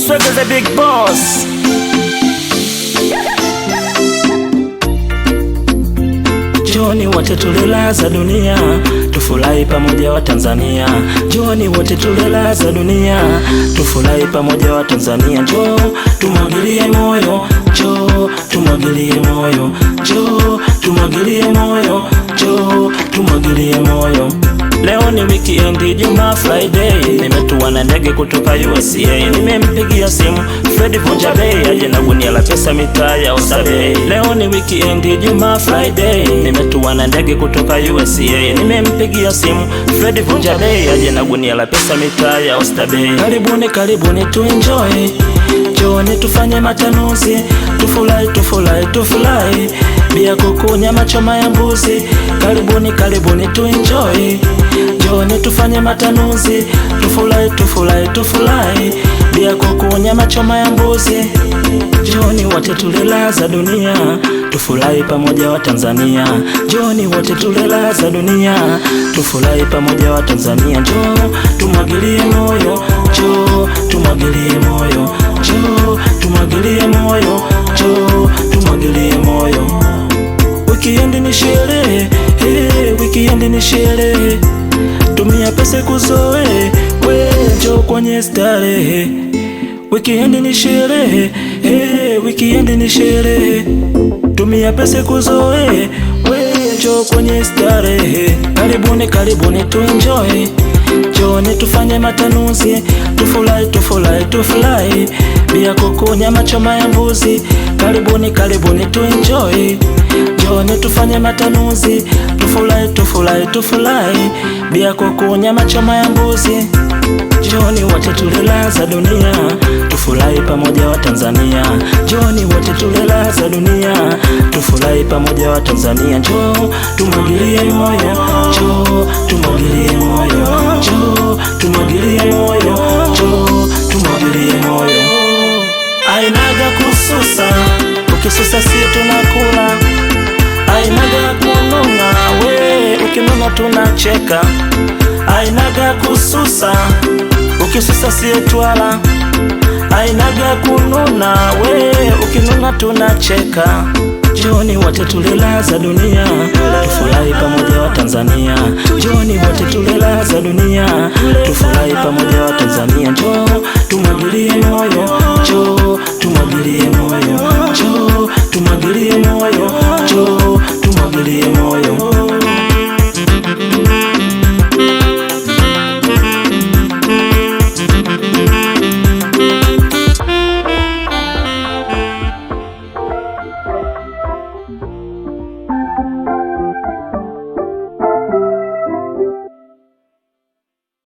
Swagger the big boss. Njoni wote tulilaza dunia, tufurahi pamoja wa Tanzania. Njoni wote tulilaza dunia, tufurahi pamoja wa Tanzania. Njoo tumwagilie moyo, njoo tumwagilie moyo, njoo tumwagilie moyo, njoo tumwagilie moyo. Leo ni weekend, Juma Friday, nimetua na ndege kutoka USA. Nimempigia simu Fred Vunja Bei aje na gunia la pesa mitaa ya Oysterbay. Leo ni weekend, Juma Friday, nimetua na ndege kutoka USA. Nimempigia simu Fred Vunja Bei aje na gunia la pesa mitaa ya Oysterbay. Karibuni karibuni tu enjoy, njoni tufanye matanuzi, tufurahi tufurahi tufurahi, bia kuku nyama choma ya mbuzi. Karibuni karibuni tu enjoy, njoni tufanye matanuzi, tufurahi tufurahi tufurahi, bia kuku nyama choma ya mbuzi. Njoni wote tulilaza dunia, tufurahi pamoja wa Tanzania. Njoni wote tulilaza dunia, tufurahi pamoja wa Tanzania. Njoo tumwagilie moyo, njoo tumwagilie moyo, njoo tumwagilie moyo, njoo tumwagilie moyo. Weekend ni sherehe, weekend ni sherehe, tumia pesa kuzoe, we njoo kwenye starehe. Weekend ni sherehe, weekend ni sherehe, tumia pesa kuzoe, we njoo kwenye starehe. Karibuni karibuni tu enjoy, njoni tufanye matanuzi, tufurahi tufurahi tufurahi, bia kuku nyama choma ya mbuzi. Karibuni karibuni tu enjoy, njoni tufanye matanuzi, tufurahi tufurahi tufurahi, bia kuku nyama choma ya mbuzi. Njoni wote tulilaza dunia, tufurahi pamoja wa Tanzania. Njoni wote tulilaza dunia, tufurahi pamoja wa Tanzania. Njoo tumwagilie moyo, njoo tumwagilie moyo, njoo tumwagilie moyo, njoo tumwagilie moyo. Ainaga kususa, ukisusa si tunakula. Ainaga kununa, we ukinuna tunacheka. Ainaga kususa, ukisusa si twala. Ainaga kununa, we ukinuna tunacheka. Njoni wote tulilaza dunia, tufurahi pamoja wa Tanzania. Njoni wote tulilaza dunia, tufurahi pamoja wa Tanzania. Njoo tumwagilie moyo, njoo tumwagilie moyo,